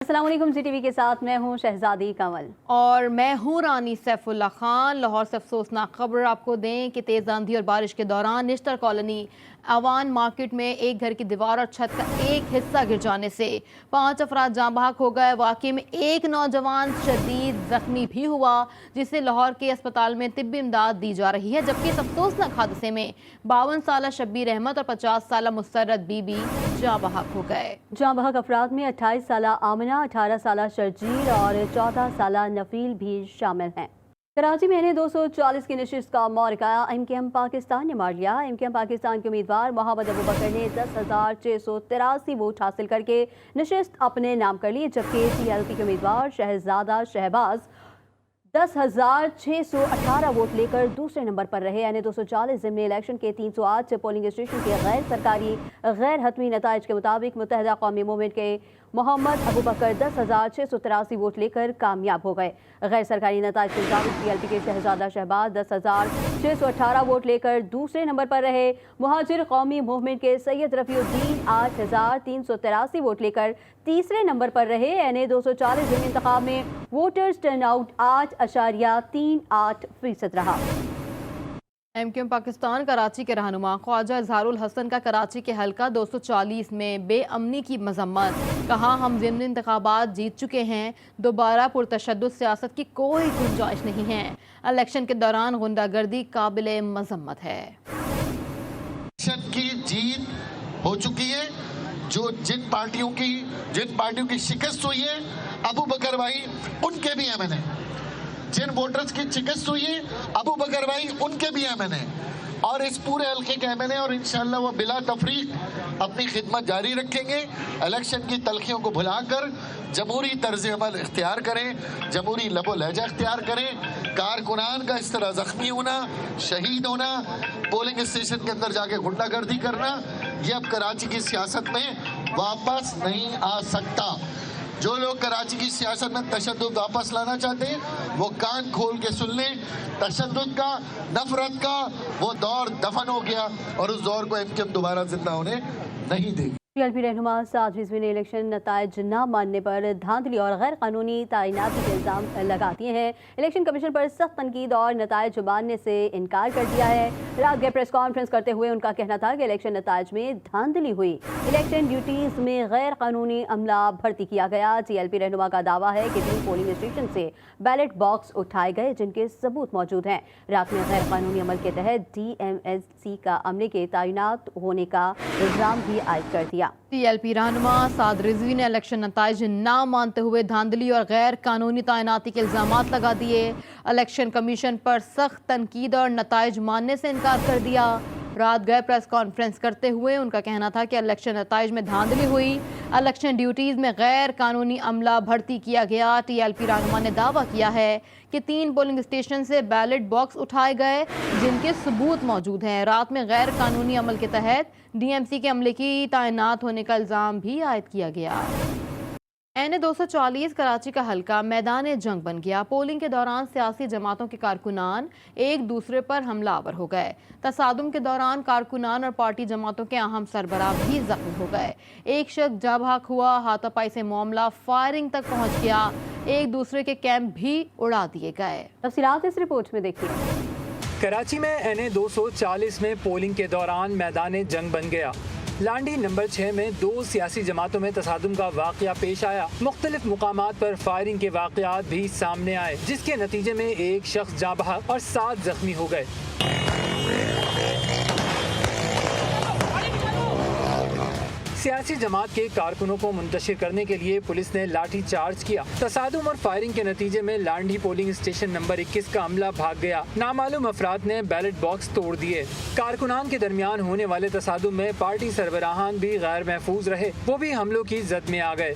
السلام علیکم، زی T V کے ساتھ میں ہوں شہزادی کمل اور میں ہوں رانی سیف اللہ خان۔ لاہور سے افسوسناک خبر آپ کو دیں کہ تیز آندھی اور بارش کے دوران نشتر کالونی اوان مارکیٹ میں ایک گھر کی دیوار اور چھت کا ایک حصہ گر جانے سے 5 افراد جاں بحق ہو گئے۔ واقعے میں ایک نوجوان شدید زخمی بھی ہوا جسے لاہور کے اسپتال میں طبی امداد دی جا رہی ہے، جبکہ اس افسوسناک حادثے میں 52 سالہ شبیر احمد اور 50 سالہ مسرت بی بی جاں بحق ہو گئے۔ جاں بحق افراد میں 28 سالہ آمنہ، 18 سالہ شرجیل اور 14 سالہ نفیل بھی شامل ہیں۔ کراچی میں NA-240 کی نشست کا معرکہ MKM پاکستان نے مار لیا۔ MKM پاکستان کے امیدوار محمد ابوبکر نے 10,683 ووٹ حاصل کر کے نشست اپنے نام کر لی، جبکہ TLP کے امیدوار شہزادہ شہباز 10,618 ووٹ لے کر دوسرے نمبر پر رہے۔ NA-240 ضمن الیکشن کے 308 پولنگ اسٹیشن کے غیر سرکاری غیر حتمی نتائج کے مطابق متحدہ قومی موومنٹ کے محمد ابوبکر 10,683 ووٹ لے کر کامیاب ہو گئے۔ غیر سرکاری نتائج کے مطابق TLP کے شہزادہ شہباز 10,618 ووٹ لے کر دوسرے نمبر پر رہے۔ مہاجر قومی موومنٹ کے سید رفیع الدین 8,383 ووٹ لے کر تیسرے نمبر پر رہے۔ NA-240 ضمنی انتخاب میں ووٹرز ٹرن آؤٹ 8.38% رہا۔ MKM پاکستان کراچی کے رہنما خواجہ اظہار الحسن کا کراچی کے حلقہ 240 میں بے امنی کی مذمت، کہا ہم ضمنی انتخابات جیت چکے ہیں، دوبارہ پرتشدد سیاست کی کوئی گنجائش نہیں ہے۔ الیکشن کے دوران غنڈہ گردی قابل مذمت ہے۔ الیکشن کی جیت ہو چکی ہے، جن پارٹیوں کی شکست ہوئی ہے ابوبکر بھائی ان کے بھی امن ہے، جن ووٹرز کی شکست ہوئی ہے ابوبکر بھائی ان کے بھی امن ہے، اور اس پورے حلقے کے امن ہے، اور انشاءاللہ وہ بلا تفریق اپنی خدمت جاری رکھیں گے۔ الیکشن کی تلخیوں کو بھلا کر جمہوری طرز عمل اختیار کریں، جمہوری لب و لہجہ اختیار کریں۔ کارکنان کا اس طرح زخمی ہونا، شہید ہونا، پولنگ اسٹیشن کے اندر جا کے غنڈہ گردی کرنا، یہ اب کراچی کی سیاست میں واپس نہیں آ سکتا۔ جو لوگ کراچی کی سیاست میں تشدد واپس لانا چاہتے ہیں وہ کان کھول کے سن لیں، تشدد کا، نفرت کا وہ دور دفن ہو گیا، اور اس دور کو MKM دوبارہ زندہ ہونے نہیں دے گی۔ TLP رہنما سعد رضوی نے الیکشن نتائج نہ ماننے پر دھاندلی اور غیر قانونی تعیناتی کے الزام لگا دیے ہیں۔ الیکشن کمیشن پر سخت تنقید اور نتائج ماننے سے انکار کر دیا ہے۔ رات گئے پریس کانفرنس کرتے ہوئے ان کا کہنا تھا کہ الیکشن نتائج میں دھاندلی ہوئی، الیکشن ڈیوٹیز میں غیر قانونی عملہ بھرتی کیا گیا۔ TLP رہنما کا دعویٰ ہے کہ 3 پولنگ اسٹیشن سے بیلٹ باکس اٹھائے گئے جن کے ثبوت موجود ہیں۔ رات میں غیر قانونی عمل کے تحت DMSC کا عملے کے تعینات ہونے کا الزام بھی عائد کر دیا۔ TLP رہنما سعد رضوی نے الیکشن نتائج نہ مانتے ہوئے دھاندلی اور غیر قانونی تعیناتی کے الزامات لگا دیے۔ الیکشن کمیشن پر سخت تنقید اور نتائج ماننے سے انکار کر دیا۔ رات گئے پریس کانفرنس کرتے ہوئے ان کا کہنا تھا کہ الیکشن نتائج میں دھاندلی ہوئی، الیکشن ڈیوٹیز میں غیر قانونی عملہ بھرتی کیا گیا۔ TLP رہنما نے دعویٰ کیا ہے کہ 3 پولنگ اسٹیشن سے بیلٹ باکس اٹھائے گئے جن کے ثبوت موجود ہیں۔ رات میں غیر قانونی عمل کے تحت DMC کے عملے کی تعینات ہونے کا الزام بھی عائد کیا گیا۔ NA-240 کراچی کا حلقہ میدان جنگ بن گیا۔ پولنگ کے دوران سیاسی جماعتوں کے کارکنان ایک دوسرے پر حملہ آور ہو گئے۔ تصادم کے دوران کارکنان اور پارٹی جماعتوں کے اہم سربراہ بھی زخمی ہو گئے۔ ایک شخص جاں بحق ہوا، ہاتھا پائی سے معاملہ فائرنگ تک پہنچ گیا، ایک دوسرے کے کیمپ بھی اڑا دیے گئے۔ تفصیلات اس رپورٹ میں دیکھیے۔ کراچی میں NA-240 میں پولنگ کے دوران میدان جنگ بن گیا۔ لانڈی نمبر 6 میں 2 سیاسی جماعتوں میں تصادم کا واقعہ پیش آیا۔ مختلف مقامات پر فائرنگ کے واقعات بھی سامنے آئے، جس کے نتیجے میں ایک شخص جاں بحق اور 7 زخمی ہو گئے۔ سیاسی جماعت کے کارکنوں کو منتشر کرنے کے لیے پولیس نے لاٹھی چارج کیا۔ تصادم اور فائرنگ کے نتیجے میں لانڈی پولنگ اسٹیشن نمبر 21 کا عملہ بھاگ گیا۔ نامعلوم افراد نے بیلٹ باکس توڑ دیے۔ کارکنان کے درمیان ہونے والے تصادم میں پارٹی سربراہان بھی غیر محفوظ رہے، وہ بھی حملوں کی زد میں آ گئے۔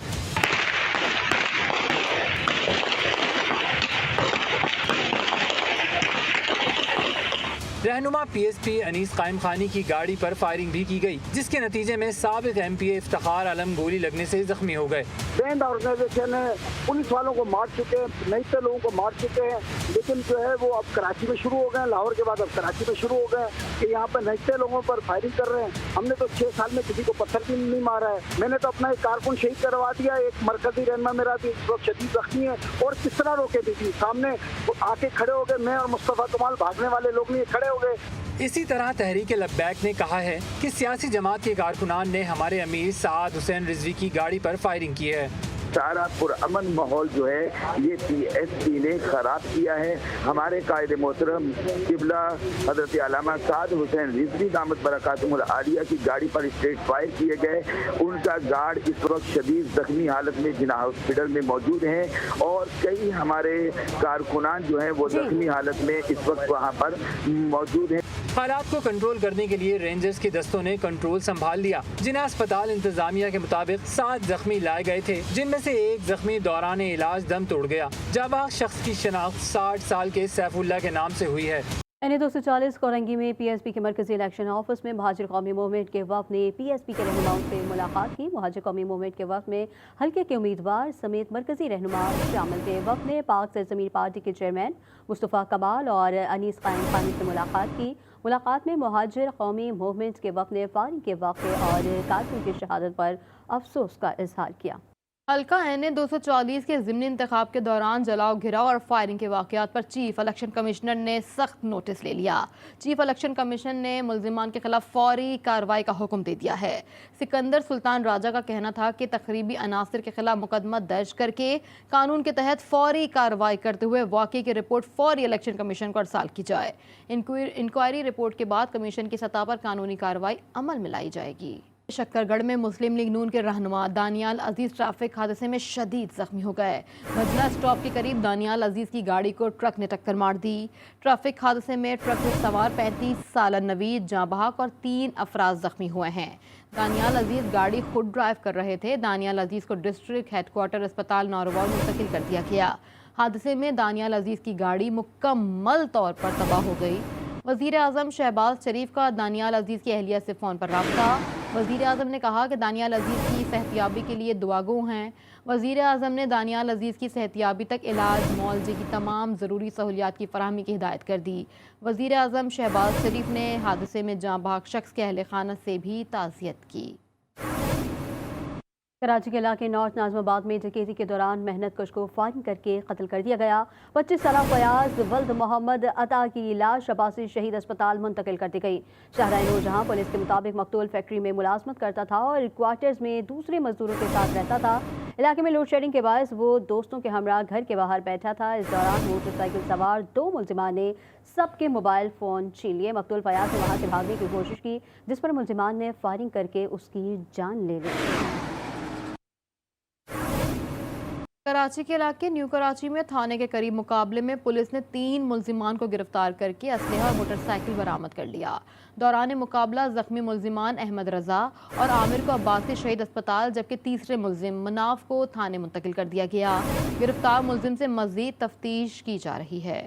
रहनुमा PSP अनीस कायम खानी की गाड़ी पर फायरिंग भी की गई, जिसके नतीजे में साबिक MPA इफ्तिखार आलम गोली लगने से जख्मी हो गए। बैंड ऑर्गेनाइजेशन है, पुलिस वालों को मार चुके हैं, नईते लोगों को मार चुके हैं, लेकिन जो है वो अब कराची में शुरू हो गए, लाहौर के बाद अब कराची में शुरू हो गए कि यहाँ पर नईते लोगों पर फायरिंग कर रहे हैं। हमने तो 6 साल में किसी को पत्थर भी नहीं मारा है। मैंने तो अपना एक कारकुन शहीद करवा दिया, एक मरकजी रहनुमा मेरा भी शदीद जख्मी है, और किस तरह रोके भी सामने आके खड़े हो गए। मैं और मुस्तफा कमाल भागने वाले लोग नहीं खड़े हो गए। इसी तरह तहरीक लब्बैक ने कहा है कि सियासी जमात के कारकुनान ने हमारे अमीर साद हुसैन रिजवी की गाड़ी पर फायरिंग की है। सारा पुरअमन माहौल जो है ये PSP ने खराब किया है। हमारे कायद मोहतरम किबला हजरत अल्लामा साद हुसैन रिजवी दामत बरकातुहुल आलिया की गाड़ी पर स्ट्रेट फायर किए गए। उनका गार्ड इस वक्त शदीद जख्मी हालत में जिना हॉस्पिटल में मौजूद हैं और कई हमारे कारकुनान जो हैं वो जख्मी हालत में इस वक्त वहाँ पर मौजूद हैं। हालात को कंट्रोल करने के लिए रेंजर्स के दस्तों ने कंट्रोल संभाल लिया। जिन्हें अस्पताल इंतजामिया के मुताबिक 7 जख्मी लाए गए थे, जिनमें से एक जख्मी दौरान इलाज दम तोड़ गया। जाबाज शख्स की शनाख्त 60 साल के सैफुल्लाह के नाम से हुई है। NA 240 कोरंगी में PSP के मरकजी इलेक्शन ऑफिस में महाजिर कौमी मूवमेंट के वफ़द ने PSP के रहनुमाओं से मुलाकात की। महाजिर कौमी मूवमेंट के वफ़द में हल्के के उम्मीदवार समेत मरकजी रहनुमा शामिल थे। वफ़द ने पाक सरज़मीन पार्टी के चेयरमैन मुस्तफ़ा कमाल और अनीस कायम खानी से मुलाकात की। मुलाकात में महाजिर कौमी मूवमेंट के वफ़द ने फायरिंग के वाक़े और कारकुन की शहादत पर अफसोस का इजहार किया। हल्का NA 240 के ज़िमनी इंतखाब के दौरान जलाओ घिराव और फायरिंग के वाक़यात पर चीफ इलेक्शन कमिश्नर ने सख्त नोटिस ले लिया। चीफ इलेक्शन कमिश्नर ने मुल्ज़िमान के खिलाफ फौरी कार्रवाई का हुक्म दे दिया है। सिकंदर सुल्तान राजा का कहना था कि तकरीबी अनासर के खिलाफ मुकदमा दर्ज करके कानून के तहत फौरी कार्रवाई करते हुए वाक़े की रिपोर्ट फौरी इलेक्शन कमीशन को अरसाल की जाए। इंक्वायरी रिपोर्ट के बाद कमीशन की सतह पर कानूनी कार्रवाई अमल में लाई जाएगी। शक्करगढ़ में मुस्लिम लीग नून के रहनुमा दानियाल अजीज ट्रैफिक हादसे में शदीद जख्मी हो गए। भजना स्टॉप के करीब दानियाल अजीज की गाड़ी को ट्रक ने टक्कर मार दी। ट्रैफिक हादसे में ट्रक में सवार 35 साल नवीद जाँ बहक और 3 अफराद जख्मी हुए हैं। दानियाल अजीज गाड़ी खुद ड्राइव कर रहे थे। दानियाल अजीज को डिस्ट्रिक्ट हेडक्वार्टर अस्पताल नारोवाल मुंतकिल कर दिया गया। हादसे में दानियाल अजीज की गाड़ी मुकम्मल तौर पर तबाह हो गई। वज़ीर आज़म शहबाज शरीफ का दानियाल अजीज की अहलिया से फ़ोन पर रब्ता। वज़ीर आज़म ने कहा कि दानियाल अजीज की सेहतियाबी के लिए दुआगो हैं। वज़ीर आज़म ने दानियाल अजीज की सेहतियाबी तक इलाज मुआवजे की तमाम ज़रूरी सहूलियात की फराहमी की हिदायत कर दी। वज़ीर आज़म शहबाज शरीफ ने हादसे में जाँ बहक शख्स के अहले खाना से भी ताज़ियत की। कराची के इलाके नॉर्थ नाज़माबाद में डकैती के दौरान मेहनत कश को फायरिंग करके कत्ल कर दिया गया। 25 साल फयाज वल्द मोहम्मद अता की लाश अब्बासी शहीद अस्पताल मुंतकिल कर दी गई। शाहराइन नूरजहां पुलिस के मुताबिक मकतूल फैक्ट्री में मुलाजमत करता था और क्वार्टर्स में दूसरे मजदूरों के साथ रहता था। इलाके में लोड शेडिंग के बायस वो दोस्तों के हमरा घर के बाहर बैठा था। इस दौरान मोटरसाइकिल सवार 2 मुलजिमान ने सबके मोबाइल फ़ोन छीन लिए। मकतूल फयाज ने वहाँ से भागने की कोशिश की, जिस पर मुलजिमान ने फायरिंग करके उसकी जान ले ली। कराची के इलाके न्यू कराची में थाने के करीब मुकाबले में पुलिस ने 3 मुलजिमान को गिरफ्तार करके असलहा और मोटरसाइकिल बरामद कर लिया। दौरान मुकाबला जख्मी मुलजिमान अहमद रजा और आमिर को अब्बासी शहीद अस्पताल, जबकि तीसरे मुलजिम मनाफ को थाने मुंतकिल कर दिया गया। गिरफ्तार मुलजिम से मजीद तफ्तीश की जा रही है।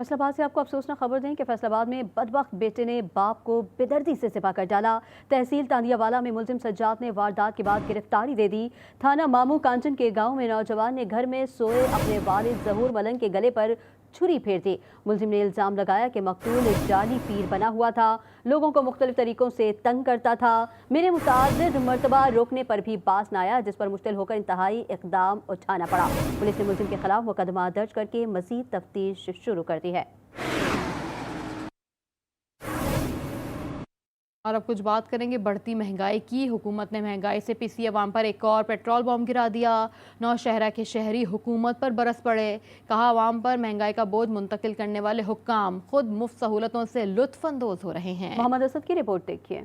फैसलाबाद से आपको अफसोसनाक खबर दें कि फैसलाबाद में बदबख्त बेटे ने बाप को बेदर्दी से सिपा कर डाला। तहसील तांदियावाला में मुलजिम सज्जाद ने वारदात के बाद गिरफ्तारी दे दी। थाना मामू कांचन के गांव में नौजवान ने घर में सोए अपने वालिद जहूर मलंग के गले पर छुरी फेर दी। मुलजिम ने इल्ज़ाम लगाया कि मकतूल एक जाली पीर बना हुआ था, लोगों को मुख्तलिफ तरीकों से तंग करता था। मेरे मुतादिद मरतबा रोकने पर भी बास न आया, जिस पर मुश्तिल होकर इंतहाई इक़दाम उठाना पड़ा। पुलिस ने मुलजिम के खिलाफ मुकदमा दर्ज करके मज़ीद तफ्तीश शुरू कर दी है। और अब कुछ बात करेंगे बढ़ती महंगाई की। हुकूमत ने महंगाई से पिसी अवाम पर एक और पेट्रोल बम गिरा दिया। नौशहरा के शहरी हुकूमत पर बरस पड़े। कहा अवाम पर महंगाई का बोझ मुंतकिल करने वाले हुक्काम खुद मुफ्त सहूलतों से लुत्फअंदोज हो रहे हैं। मोहम्मद असद की रिपोर्ट देखिए।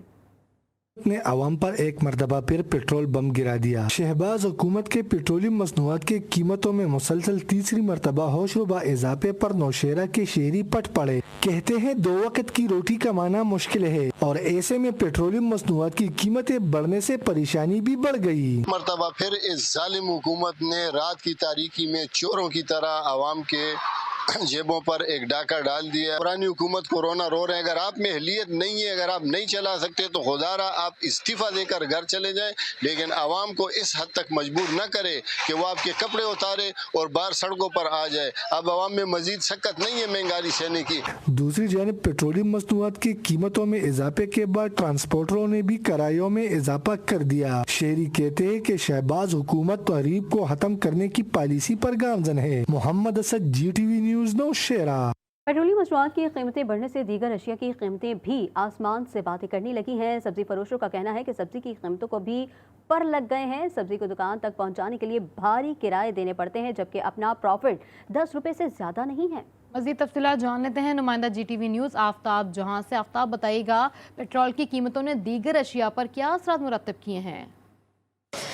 ने अवाम पर एक मरतबा फिर पेट्रोल बम गिरा दिया। शहबाज हुकूमत के पेट्रोलियम मसनूआत की कीमतों में मुसलसल तीसरी मरतबा होशरुबा इजाफे पर नौशहरा के शहरी पट पड़े। कहते हैं 2 वक्त की रोटी कमाना मुश्किल है और ऐसे में पेट्रोलियम मसनूआत की कीमतें बढ़ने से परेशानी भी बढ़ गई। मरतबा फिर इस जालिम हुकूमत ने रात की तारीकी में चोरों की तरह अवाम के जेबों पर एक डाका डाल दिया। पुरानी हुकूमत को रोना रो रहे हैं। अगर आप में अहलियत नहीं है, अगर आप नहीं चला सकते तो खुदारा आप इस्तीफा देकर घर चले जाएं, लेकिन आवाम को इस हद तक मजबूर न करे कि वो आपके कपड़े उतारे और बाहर सड़कों पर आ जाए। अब आवाम में मजीद सकत नहीं है महंगाई सहने की। दूसरी जानिब पेट्रोलियम मसनूआत की कीमतों में इजाफे के बाद ट्रांसपोर्टरों ने भी किरायों में इजाफा कर दिया। शहरी कहते हैं कि शहबाज हुकूमत तहरीब को खत्म करने की पॉलिसी पर गामजन है। Mohammad Asad, GTV news, Nowshera. Petroleum मसनूआत की कीमतें बढ़ने से दीगर अशिया की कीमतें भी आसमान से बातें करने लगी हैं। सब्जी फरोशों का कहना है कि सब्जी की कीमतों को भी पर लग गए हैं। सब्जी को दुकान तक पहुंचाने के लिए भारी किराए देने पड़ते हैं, जबकि अपना प्रॉफिट 10 रुपए से ज़्यादा नहीं है। मज़ीद तफसीलात जान लेते हैं नुमाइंदा GTV न्यूज़ आफ्ताब जहां से। आफ्ताब, बताइएगा पेट्रोल की कीमतों ने दीगर अशिया पर क्या असरात मुरतब किए हैं?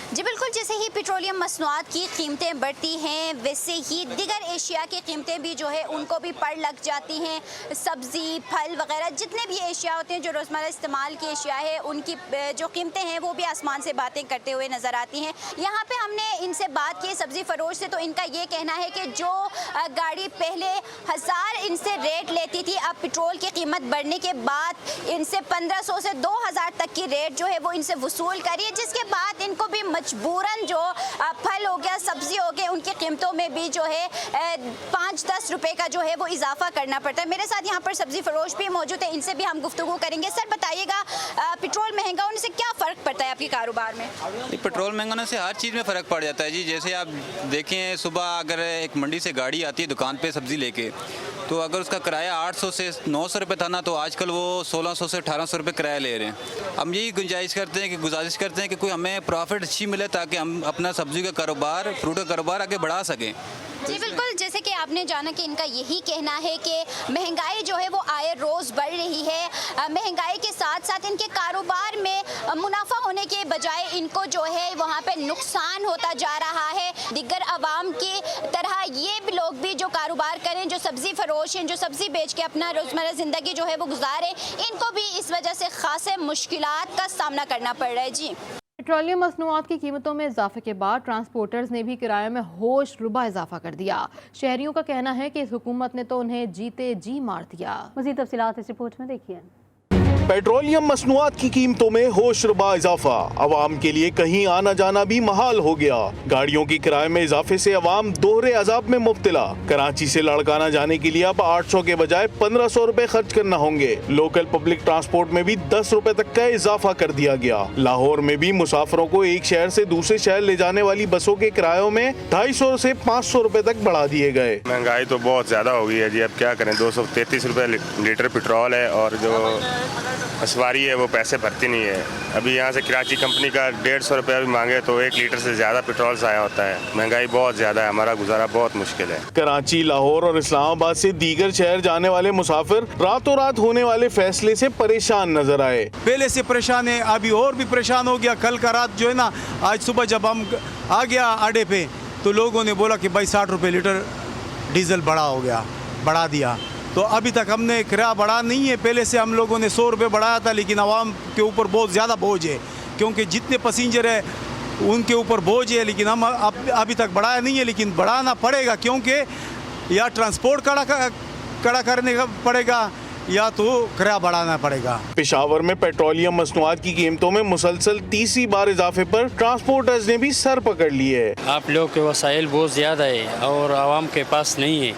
जी बिल्कुल, जैसे ही पेट्रोलियम मसनूआत की कीमतें बढ़ती हैं वैसे ही दीगर एशिया की कीमतें भी जो है उनको भी पड़ लग जाती हैं। सब्ज़ी, फल वगैरह जितने भी एशिया होते हैं जो रोज़मर्रा इस्तेमाल की एशिया है उनकी जो कीमतें हैं वो भी आसमान से बातें करते हुए नज़र आती हैं। यहाँ पे हमने इनसे बात की सब्ज़ी फरोश से, तो इनका ये कहना है कि जो गाड़ी पहले 1000 इनसे रेट लेती थी, अब पेट्रोल की कीमत बढ़ने के बाद इनसे 1500 से 2000 तक की रेट जो है वो इनसे वसूल करी है, जिसके बाद इनको भी मजबूरन जो फल हो गया, सब्जी हो गए, उनकी कीमतों में भी जो है 5-10 रुपए का जो है वो इजाफा करना पड़ता है। मेरे साथ यहाँ पर सब्जी फरोश भी मौजूद है, इनसे भी हम गुफ्तगू करेंगे। सर बताइएगा, पेट्रोल महंगा होने से क्या फ़र्क पड़ता है आपके कारोबार में? पेट्रोल महंगा होने से हर चीज़ में फ़र्क पड़ जाता है जी। जैसे आप देखें, सुबह अगर एक मंडी से गाड़ी आती है दुकान पे सब्ज़ी लेके, तो अगर उसका किराया 800 से 900 रुपये था ना, तो आजकल वो 1600 से 1800 रुपये किराया ले रहे हैं। हम यही गुजारिश करते हैं कि कोई हमें प्रॉफिट अच्छी मिले ताकि हम अपना सब्ज़ी का कारोबार, फ्रूट का कारोबार आगे बढ़ा सकें। जी बिल्कुल, जैसे कि आपने जाना कि इनका यही कहना है कि महंगाई जो है वो आए रोज़ बढ़ रही है। महंगाई के साथ साथ इनके कारोबार में मुनाफा होने के बजाय इनको जो है वहाँ पे नुकसान होता जा रहा है। दिगर आवाम की तरह ये भी लोग भी जो कारोबार करें, जो सब्ज़ी फरोश हैं, जो सब्ज़ी बेच के अपना रोज़मर्रा ज़िंदगी जो है वो गुजारें, इनको भी इस वजह से ख़ासे मुश्किलात का सामना करना पड़ रहा है। जी, पेट्रोलियम मसनूआत की कीमतों में इजाफे के बाद ट्रांसपोर्टर्स ने भी किराए में होश रुबा इजाफा कर दिया। शहरियों का कहना है कि इस हुकूमत ने तो उन्हें जीते जी मार दिया। मज़ीद तफसीलात इस रिपोर्ट में देखिए। पेट्रोलियम मसनूआत की कीमतों में होशरुबा इजाफा, अवाम के लिए कहीं आना जाना भी महाल हो गया। गाड़ियों की किराए में इजाफे से अवाम दोहरे अजाब में मुब्तला। कराची से लाड़काना जाने के लिए अब 800 के बजाय 1500 रुपए खर्च करना होंगे। लोकल पब्लिक ट्रांसपोर्ट में भी 10 रुपए तक का इजाफा कर दिया गया। लाहौर में भी मुसाफिरों को एक शहर से दूसरे शहर ले जाने वाली बसों के किरायों में 250 से 500 रुपए तक बढ़ा दिए गए। महंगाई तो बहुत ज्यादा हो गई है जी, अब क्या करें। 233 रुपए लीटर पेट्रोल है और जो सवारी है वो पैसे भरती नहीं है। अभी यहाँ से कराची कंपनी का 150 रुपया भी मांगे तो 1 लीटर से ज़्यादा पेट्रोल ज़ाया होता है। महंगाई बहुत ज़्यादा है, हमारा गुजारा बहुत मुश्किल है। कराची, लाहौर और इस्लामाबाद से दीगर शहर जाने वाले मुसाफिर रातों रात होने वाले फैसले से परेशान नजर आए। पहले से परेशान है, अभी और भी परेशान हो गया। कल का रात जो है ना, आज सुबह जब हम आ गया अड्डे पे तो लोगों ने बोला कि भाई 60 रुपये लीटर डीजल बढ़ा दिया। तो अभी तक हमने किराया बढ़ा नहीं है। पहले से हम लोगों ने 100 रुपये बढ़ाया था, लेकिन आवाम के ऊपर बहुत ज़्यादा बोझ है, क्योंकि जितने पैसेंजर है उनके ऊपर बोझ है। लेकिन हम अभी तक बढ़ाया नहीं है, लेकिन बढ़ाना पड़ेगा, क्योंकि या ट्रांसपोर्ट कड़ा करने का पड़ेगा या तो किराया बढ़ाना पड़ेगा। पेशावर में पेट्रोलियम मसनूआत की कीमतों में मुसलसल तीसरी बार इजाफे पर ट्रांसपोर्टर्स ने भी सर पकड़ लिए है। आप लोग के वसाइल बहुत ज़्यादा है और आवाम के पास नहीं है।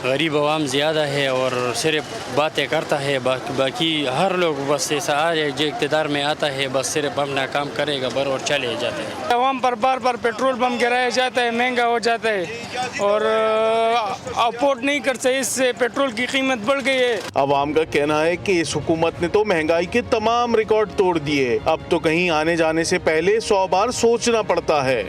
गरीब आवाम ज़्यादा है और सिर्फ बातें करता है, बाकी हर लोग बस ऐसा आ जाए जो इक़्तिदार में आता है बस सिर्फ अपना काम करेगा बर और चले जाते हैं। आवाम पर बार बार पेट्रोल पंप गिराया जाता है, महंगा हो जाता है और अफोर्ड नहीं कर सकते, इससे पेट्रोल की कीमत बढ़ गई है। आवाम का कहना है कि इस हुकूमत ने तो महंगाई के तमाम रिकॉर्ड तोड़ दिए। अब तो कहीं आने जाने से पहले 100 बार सोचना पड़ता है।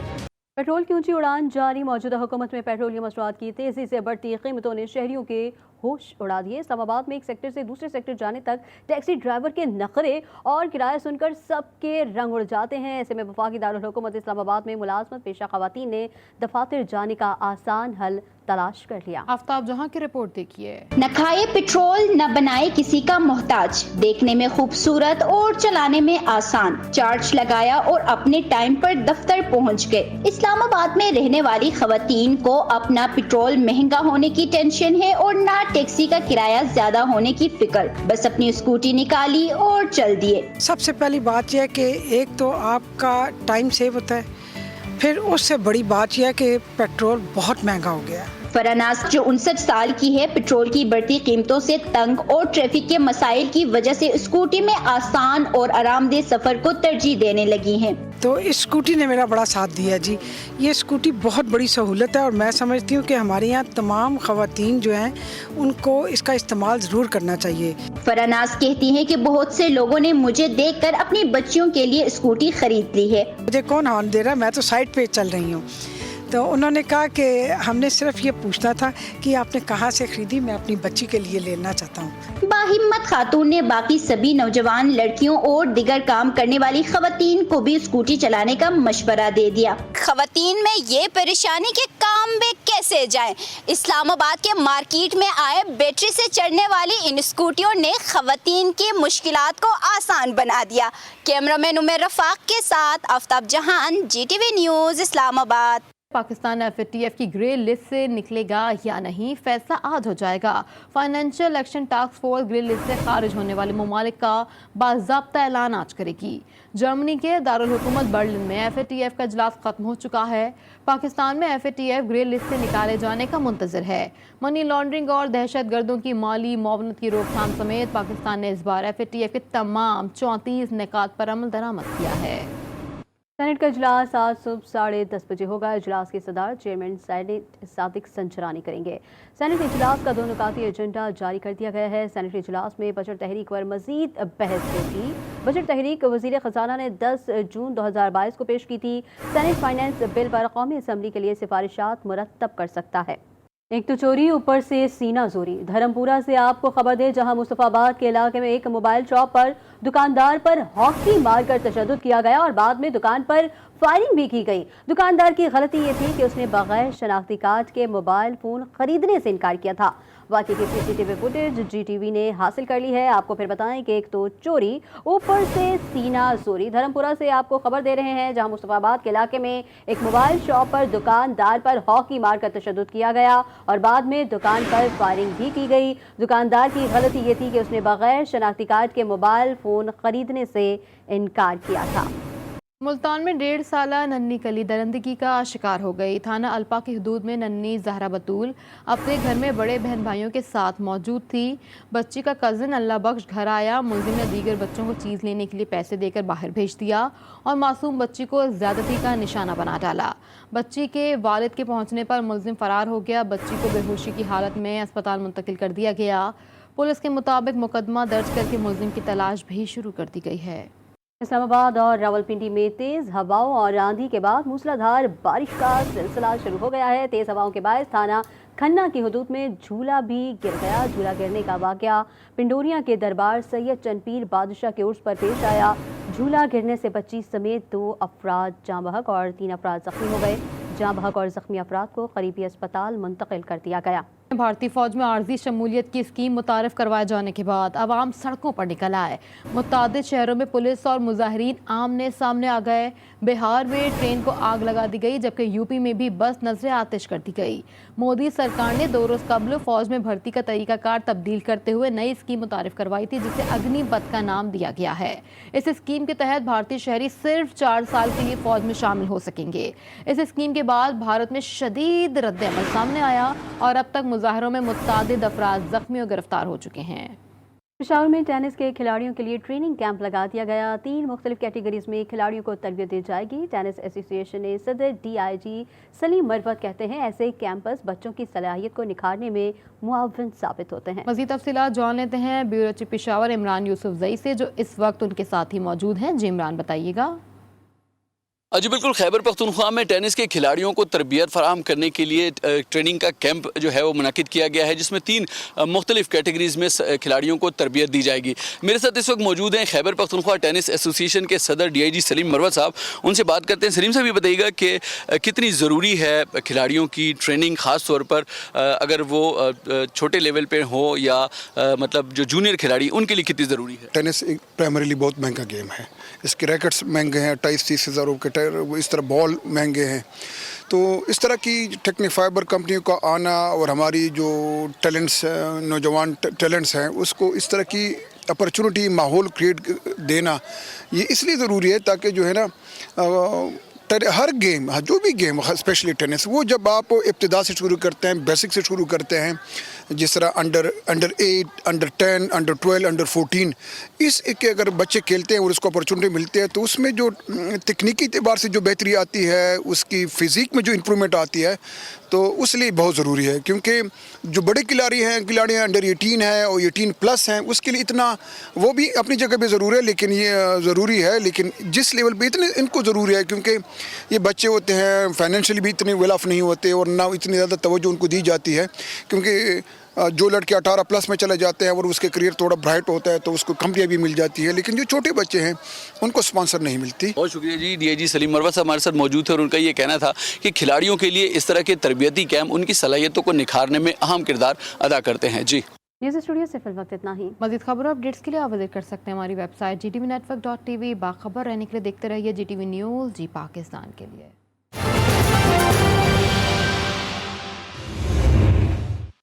पेट्रोल की ऊंची उड़ान जारी। मौजूदा हुकूमत में पेट्रोलियम मसनूआत की तेजी से बढ़ती कीमतों ने शहरियों के होश उड़ा दिए। इस्लामाबाद में एक सेक्टर से दूसरे सेक्टर जाने तक टैक्सी ड्राइवर के नखरे और किराया सुनकर सबके रंग उड़ जाते हैं। ऐसे में वफाकी दारुल हुकूमत इस्लामाबाद में मुलाजमत पेशा खवातीन ने दफातर जाने का आसान हल तलाश कर लिया। आफ्ताब जहां की रिपोर्ट देखिए। न खाए पेट्रोल न बनाए किसी का मोहताज, देखने में खूबसूरत और चलाने में आसान, चार्ज लगाया और अपने टाइम पर दफ्तर पहुंच गए। इस्लामाबाद में रहने वाली खवातीन को अपना पेट्रोल महंगा होने की टेंशन है और ना टैक्सी का किराया ज्यादा होने की फिक्र, बस अपनी स्कूटी निकाली और चल दिए। सबसे पहली बात यह है कि एक तो आपका टाइम सेव होता है, फिर उससे बड़ी बात यह है कि पेट्रोल बहुत महंगा हो गया है। फरानास जो 59 साल की है, पेट्रोल की बढ़ती कीमतों से तंग और ट्रैफिक के मसाइल की वजह से स्कूटी में आसान और आरामदेह सफर को तरजीह देने लगी हैं। तो इस स्कूटी ने मेरा बड़ा साथ दिया जी। ये स्कूटी बहुत बड़ी सहूलत है और मैं समझती हूँ कि हमारे यहाँ तमाम खवातीन जो हैं उनको इसका इस्तेमाल ज़रूर करना चाहिए। फरानास कहती हैं कि बहुत से लोगों ने मुझे देखकर अपनी बच्चियों के लिए स्कूटी खरीद ली है। मुझे कौन हॉर्न दे रहा है, मैं तो साइड पे चल रही हूँ। तो उन्होंने कहा कि हमने सिर्फ ये पूछना था कि आपने कहाँ से खरीदी, मैं अपनी बच्ची के लिए लेना चाहता हूँ। बाहिम्मत खातून ने बाकी सभी नौजवान लड़कियों और दिगर काम करने वाली खवातीन को भी स्कूटी चलाने का मशवरा दे दिया। खवातीन में ये परेशानी कि काम में कैसे जाएं। इस्लामाबाद के मार्केट में आए बैटरी से चढ़ने वाली इन स्कूटियों ने खवातीन की मुश्किलात को आसान बना दिया। कैमरामैन उमर रफाक के साथ आफ्ताब जहान, GTV news, Islamabad. Pakistan FATF की ग्रे लिस्ट से निकलेगा या नहीं, फैसला आज हो जाएगा। Financial action task force grey list से खारिज होने वाले ममालिक का बाज़ाब्ता ऐलान आज करेगी। जर्मनी के दारुल हुकूमत बर्लिन में FATF का इजलास खत्म हो चुका है। पाकिस्तान में FATF ग्रे लिस्ट से निकाले जाने का मुंतज़र है। मनी लॉन्ड्रिंग और दहशत गर्दों की माली मुआवनत की रोकथाम समेत पाकिस्तान ने इस बार FATF के तमाम 34 निकात पर अमल दरामद किया है। सेनेट का इजलास आज सुबह 10:30 बजे होगा। इजलास की सदारत चेयरमैन सेनेट सादिक संचरानी करेंगे। सेनेट इजलास का 2 नुकाती एजेंडा जारी कर दिया गया है। सेनेट इजलास में बजट तहरीक पर मजीद बहस होगी। बजट तहरीक वजीर खजाना ने 10 जून 2022 को पेश की थी। सेनेट फाइनेंस बिल पर कौमी असम्बली के लिए सिफारिशात मुरतब कर सकता है। एक तो चोरी, ऊपर से सीना जोरी। धर्मपुरा से आपको खबर दे, जहां मुस्तफाबाद के इलाके में एक मोबाइल शॉप पर दुकानदार पर हॉकी मारकर तशद्दुद किया गया और बाद में दुकान पर फायरिंग भी की गई। दुकानदार की गलती ये थी कि उसने बगैर शनाख्ती कार्ड के मोबाइल फ़ोन खरीदने से इनकार किया था। वाक़े की CCTV फुटेज GTV ने हासिल कर ली है। आपको फिर बताएं कि एक तो चोरी, ऊपर से सीना जोरी। धर्मपुरा से आपको खबर दे रहे हैं, जहां मुस्तफाबाद के इलाके में एक मोबाइल शॉप पर दुकानदार पर हॉकी मारकर तशद्दुद किया गया और बाद में दुकान पर फायरिंग भी की गई। दुकानदार की गलती ये थी कि उसने बगैर शनाख्ती कार्ड के मोबाइल फ़ोन खरीदने से इनकार किया था। मुल्तान में 1.5 साला नन्ही कली दरिंदगी का शिकार हो गई। थाना अल्पा की हदूद में नन्ही जहरा बतूल अपने घर में बड़े बहन भाइयों के साथ मौजूद थी। बच्ची का कज़न अल्लाह बख्श घर आया। मुलजिम ने दीगर बच्चों को चीज़ लेने के लिए पैसे देकर बाहर भेज दिया और मासूम बच्ची को ज़्यादती का निशाना बना डाला। बच्ची के वालिद के पहुँचने पर मुलजिम फ़रार हो गया। बच्ची को बेहोशी की हालत में अस्पताल मुंतकिल कर दिया गया। पुलिस के मुताबिक मुकदमा दर्ज करके मुलजिम की तलाश भी शुरू कर दी गई है। इस्लामाबाद और रावलपिंडी में तेज़ हवाओं और आंधी के बाद मूसलाधार बारिश का सिलसिला शुरू हो गया है। तेज़ हवाओं के बायस थाना खन्ना की हदूद में झूला भी गिर गया। झूला गिरने का वाक़या पिंडोरिया के दरबार सैयद चंदपीर बादशाह के उर्स पर पेश आया। झूला गिरने से बच्ची समेत 2 अफराद जाँ बहक और 3 अफराद ज़ख्मी हो गए। जाँ बहक और ज़ख्मी अफराद को करीबी अस्पताल मुंतकिल कर दिया गया। भारतीय फौज में आर्जी शमूलियत की स्कीम मुतारफ़ करवाए जाने के बाद आवाम सड़कों पर निकल आए। मुतादिद शहरों में पुलिस और मुजाहिरीन आमने सामने आ गए। बिहार में ट्रेन को आग लगा दी गई, जबकि यूपी में भी बस नजर आतिश कर दी गई। मोदी सरकार ने 2 रोज़ कबल फौज में भर्ती का तरीकाकार तब्दील करते हुए नई स्कीम मुतारफ़ करवाई थी, जिसे अग्निपथ का नाम दिया गया है। इस स्कीम के तहत भारतीय शहरी सिर्फ 4 साल के लिए फौज में शामिल हो सकेंगे। इस स्कीम के बाद भारत में शदीद रद्द-ए-अमल सामने आया और अब तक मुजाहरों में मुतादिद अफराद जख्मी और गिरफ्तार हो चुके हैं। पेशावर में टेनिस के खिलाड़ियों के लिए ट्रेनिंग कैंप लगा दिया गया। 3 मुख्तलिफ कैटेगरीज में खिलाड़ियों को तरबियत दी जाएगी। टेनिस एसोसिएशन के सदर DIG सलीम मरवत कहते हैं, ऐसे कैंपस बच्चों की सलाहियत को निखारने में मुआविन साबित होते हैं। मज़ीद तफसीलात जान लेते हैं ब्यूरो चीफ पेशावर इमरान यूसुफ जई से, जो इस वक्त उनके साथ ही मौजूद हैं। जी इमरान, बताइएगा। جی بالکل، خیبر پختونخوا میں ٹینس کے کھلاڑیوں کو تربیت فراہم کرنے کے لیے ٹریننگ کا کیمپ جو ہے وہ منعقد کیا گیا ہے، جس میں 3 مختلف کیٹیگریز میں کھلاڑیوں کو تربیت دی جائے گی۔ میرے ساتھ اس وقت موجود ہیں خیبر پختونخوا ٹینس ایسوسی ایشن کے صدر DIG سلیم مروت صاحب، ان سے بات کرتے ہیں۔ سلیم صاحب یہ بتائیے گا کہ کتنی ضروری ہے کھلاڑیوں کی ٹریننگ، خاص طور پر اگر وہ چھوٹے لیول پہ ہو یا مطلب جو جونیئر کھلاڑی ان کے لیے کتنی ضروری ہے؟ ٹینس پرائمریلی بہت مہنگا گیم ہے، اس کے ریکٹس مہنگے ہیں، 28-30 ہزار روپے، اس طرح بال مہنگے ہیں۔ تو اس طرح کی ٹیکنی فائبر کمپنیوں کا آنا اور ہماری جو ٹیلنٹس، نوجوان ٹیلنٹس ہیں، اس کو اس طرح کی اپرچونٹی، ماحول کریٹ دینا یہ اس لیے ضروری ہے تاکہ جو ہے نا ہر گیم، جو بھی گیم اسپیشلی ٹینس، وہ جب آپ ابتدا سے شروع کرتے ہیں، بیسک سے شروع کرتے ہیں، جس طرح انڈر 8، انڈر 10، انڈر 12، انڈر 14، اس کے اگر بچے کھیلتے ہیں اور اس کو اپرچونٹی ملتی ہے تو اس میں جو تکنیکی اعتبار سے جو بہتری آتی ہے، اس کی فزیک میں جو امپرومنٹ آتی ہے، تو اس لیے بہت ضروری ہے۔ کیونکہ جو بڑے کھلاڑی ہیں انڈر 18 ہیں اور 18+ ہیں، اس کے لیے اتنا وہ بھی اپنی جگہ پہ ضروری ہے، لیکن یہ ضروری ہے، لیکن جس لیول پہ اتنے ان کو ضروری ہے، کیونکہ یہ بچے ہوتے ہیں فائنینشلی بھی اتنے ویل آف نہیں ہوتے اور نہ اتنی زیادہ توجہ ان کو دی جاتی ہے، کیونکہ جو لڑکے 18+ میں چلے جاتے ہیں اور اس کے کریئر تھوڑا برائٹ ہوتا ہے تو اس کو کمپنیاں بھی مل جاتی ہے، لیکن جو چھوٹے بچے ہیں ان کو سپانسر نہیں ملتی۔ بہت شکریہ جی، DIG سلیم مروت صاحب ہمارے ساتھ موجود تھے اور ان کا یہ کہنا تھا کہ کھلاڑیوں کے لیے اس طرح کے تربیتی کیمپ ان کی صلاحیتوں کو نکھارنے میں اہم کردار ادا کرتے ہیں۔ جی نیوز اسٹوڈیو سے فی الوقت اتنا ہی۔ مزید خبروں اپڈیٹس کے لیے آپ وزٹ کر سکتے ہیں ہماری ویب سائٹ GTV network.tv۔ باخبر رہنے کے لیے دیکھتے رہیے GTV نیوز، جی پاکستان کے لیے۔